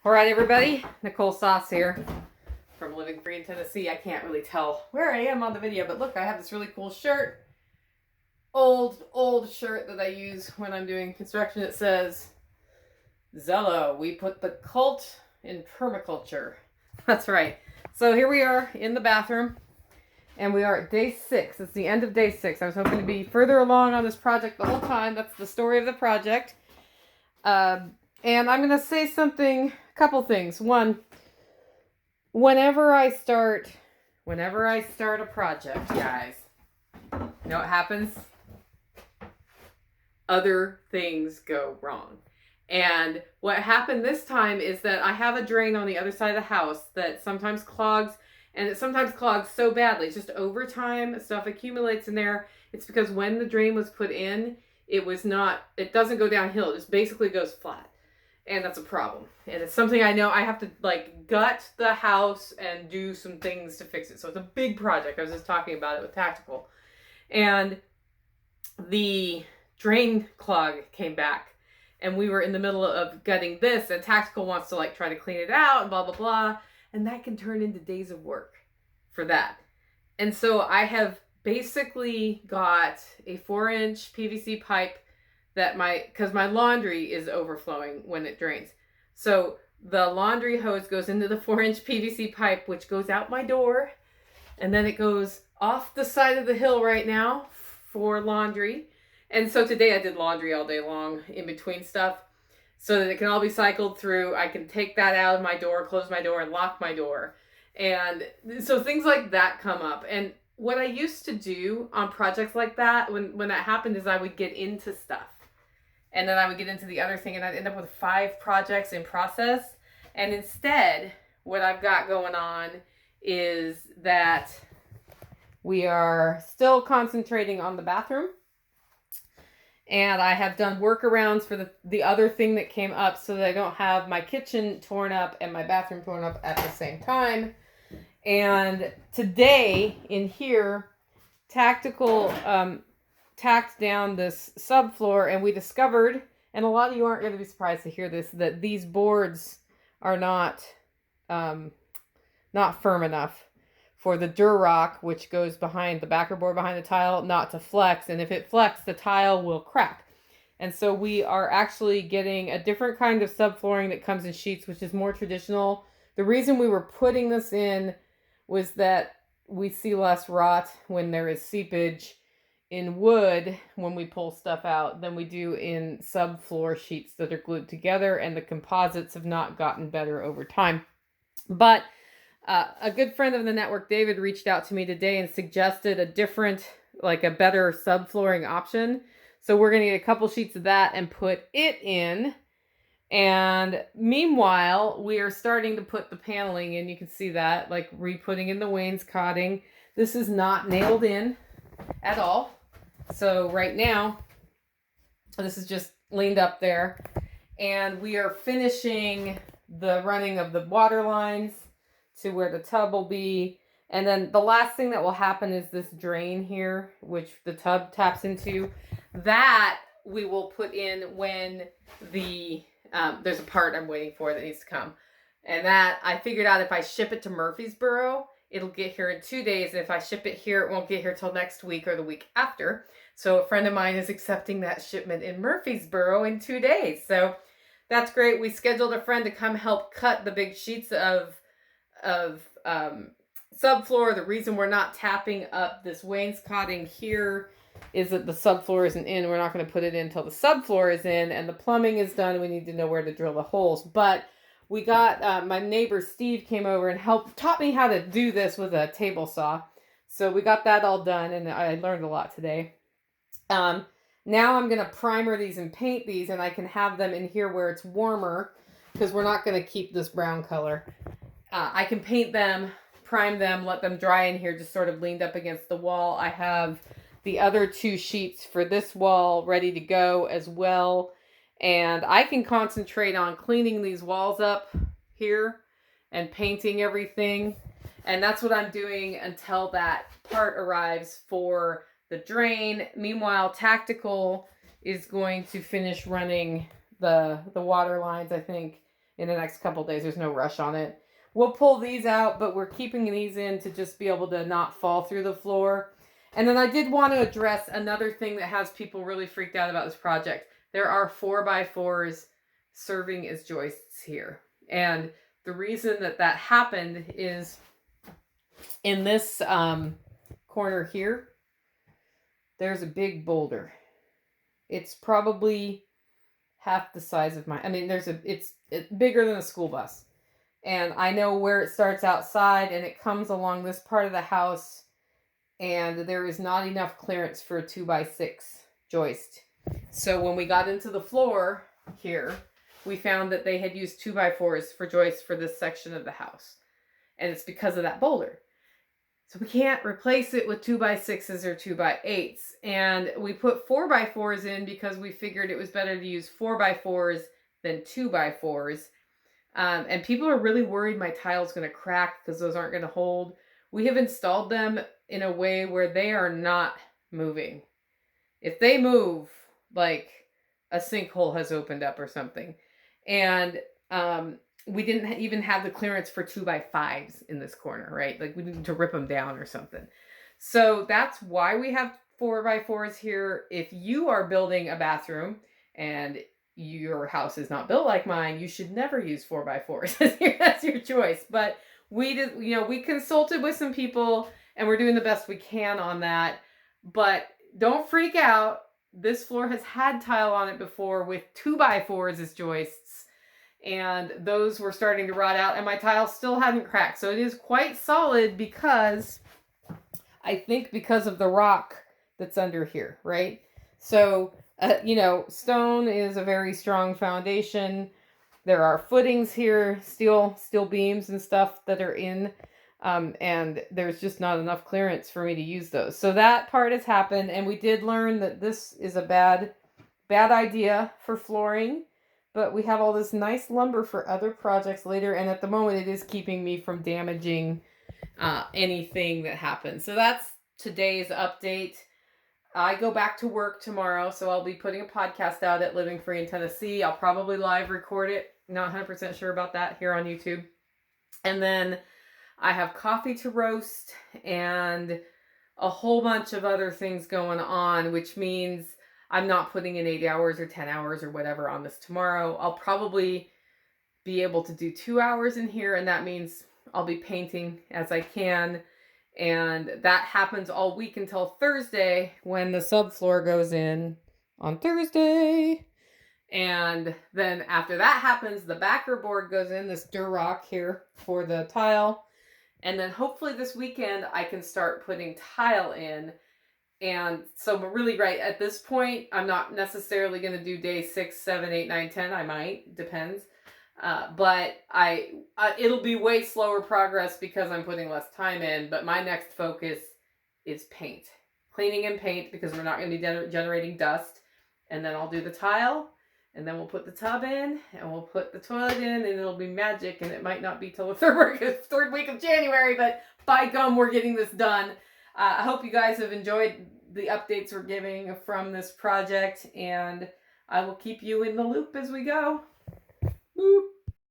All right, everybody. Nicole Sauce here from Living Free in Tennessee. I can't really tell where I am on the video, but look, I have this really cool shirt. Old shirt that I use when I'm doing construction. It says, Zello, we put the cult in permaculture. That's right. So here we are in the bathroom, and we are at day 6. It's the end of day 6. I was hoping to be further along on this project the whole time. That's the story of the project. And I'm going to say a couple things. One, whenever I start a project, guys, you know what happens? Other things go wrong. And what happened this time is that I have a drain on the other side of the house that sometimes clogs, and it sometimes clogs so badly. It's just over time, stuff accumulates in there. It's because when the drain was put in, it doesn't go downhill. It just basically goes flat. And that's a problem. And it's something I know I have to gut the house and do some things to fix it. So it's a big project. I was just talking about it with Tactical. And the drain clog came back. And we were in the middle of gutting this. And Tactical wants to try to clean it out and blah, blah, blah. And that can turn into days of work for that. And so I have basically got a 4-inch PVC pipe because my laundry is overflowing when it drains. So the laundry hose goes into the 4-inch PVC pipe, which goes out my door. And then it goes off the side of the hill right now for laundry. And so today I did laundry all day long in between stuff so that it can all be cycled through. I can take that out of my door, close my door, and lock my door. And so things like that come up. And what I used to do on projects like that, when that happened, is I would get into stuff. And then I would get into the other thing, and I'd end up with 5 projects in process. And instead, what I've got going on is that we are still concentrating on the bathroom. And I have done workarounds for the other thing that came up so that I don't have my kitchen torn up and my bathroom torn up at the same time. And today, in here, Tactical tacked down this subfloor, and we discovered, and a lot of you aren't going to be surprised to hear this, that these boards are not firm enough for the Durock, which goes behind the backer board behind the tile, not to flex. And if it flexes, the tile will crack. And so we are actually getting a different kind of subflooring that comes in sheets, which is more traditional. The reason we were putting this in was that we see less rot when there is seepage in wood when we pull stuff out than we do in subfloor sheets that are glued together, and the composites have not gotten better over time. But a good friend of the network, David, reached out to me today and suggested a better subflooring option. So we're going to get a couple sheets of that and put it in. And meanwhile, we are starting to put the paneling in. You can see that, re-putting in the wainscoting. This is not nailed in at all. So right now, this is just leaned up there. And we are finishing the running of the water lines to where the tub will be. And then the last thing that will happen is this drain here, which the tub taps into. That we will put in when there's a part I'm waiting for that needs to come. And that I figured out if I ship it to Murfreesboro, it'll get here in 2 days. And if I ship it here, it won't get here till next week or the week after. So a friend of mine is accepting that shipment in Murfreesboro in 2 days. So that's great. We scheduled a friend to come help cut the big sheets of subfloor. The reason we're not tapping up this wainscoting here is that the subfloor isn't in. We're not going to put it in until the subfloor is in and the plumbing is done. We need to know where to drill the holes. But we got, my neighbor Steve came over and taught me how to do this with a table saw. So we got that all done, and I learned a lot today. Now I'm going to primer these and paint these, and I can have them in here where it's warmer, because we're not going to keep this brown color. I can paint them, prime them, let them dry in here, just sort of leaned up against the wall. I have the other 2 sheets for this wall ready to go as well. And I can concentrate on cleaning these walls up here and painting everything. And that's what I'm doing until that part arrives for the drain. Meanwhile, Tactical is going to finish running the water lines, I think, in the next couple days. There's no rush on it. We'll pull these out, but we're keeping these in to just be able to not fall through the floor. And then I did want to address another thing that has people really freaked out about this project. There are 4x4s serving as joists here. And the reason that happened is in this corner here, there's a big boulder. It's probably half the size of it's bigger than a school bus. And I know where it starts outside and it comes along this part of the house, and there is not enough clearance for a 2x6 joist. So when we got into the floor here, we found that they had used 2x4s for joists for this section of the house. And it's because of that boulder. So we can't replace it with 2x6s or 2x8s. And we put 4x4s in because we figured it was better to use 4x4s than 2x4s. And people are really worried my tile's going to crack because those aren't going to hold. We have installed them in a way where they are not moving. If they move, like a sinkhole has opened up or something. And we didn't even have the clearance for 2x5s in this corner, right? Like we needed to rip them down or something. So that's why we have 4x4s here. If you are building a bathroom and your house is not built like mine, you should never use 4x4s. That's your choice. But we did, we consulted with some people and we're doing the best we can on that. But don't freak out. This floor has had tile on it before with 2x4s as joists, and those were starting to rot out, and my tile still hadn't cracked. So it is quite solid because of the rock that's under here, right? So, stone is a very strong foundation. There are footings here, steel beams and stuff that are in, and there's just not enough clearance for me to use those. So that part has happened, and we did learn that this is a bad idea for flooring, but we have all this nice lumber for other projects later, and at the moment it is keeping me from damaging anything that happens. So that's today's update. I go back to work tomorrow, so I'll be putting a podcast out at Living Free in Tennessee. I'll probably live record it. Not 100% sure about that here on YouTube. And then I have coffee to roast and a whole bunch of other things going on, which means I'm not putting in 8 hours or 10 hours or whatever on this tomorrow. I'll probably be able to do 2 hours in here, and that means I'll be painting as I can. And that happens all week until Thursday when the subfloor goes in on Thursday. And then after that happens, the backer board goes in, this Durock here for the tile. And then hopefully this weekend I can start putting tile in. And so really right at this point, I'm not necessarily going to do day 6, 7, 8, 9, 10. I might, depends. But it'll be way slower progress because I'm putting less time in. But my next focus is paint. Cleaning and paint, because we're not going to be generating dust. And then I'll do the tile. And then we'll put the tub in. And we'll put the toilet in. And it'll be magic. And it might not be till the third week of January. But by gum, we're getting this done. I hope you guys have enjoyed the updates we're giving from this project. And I will keep you in the loop as we go. Boop.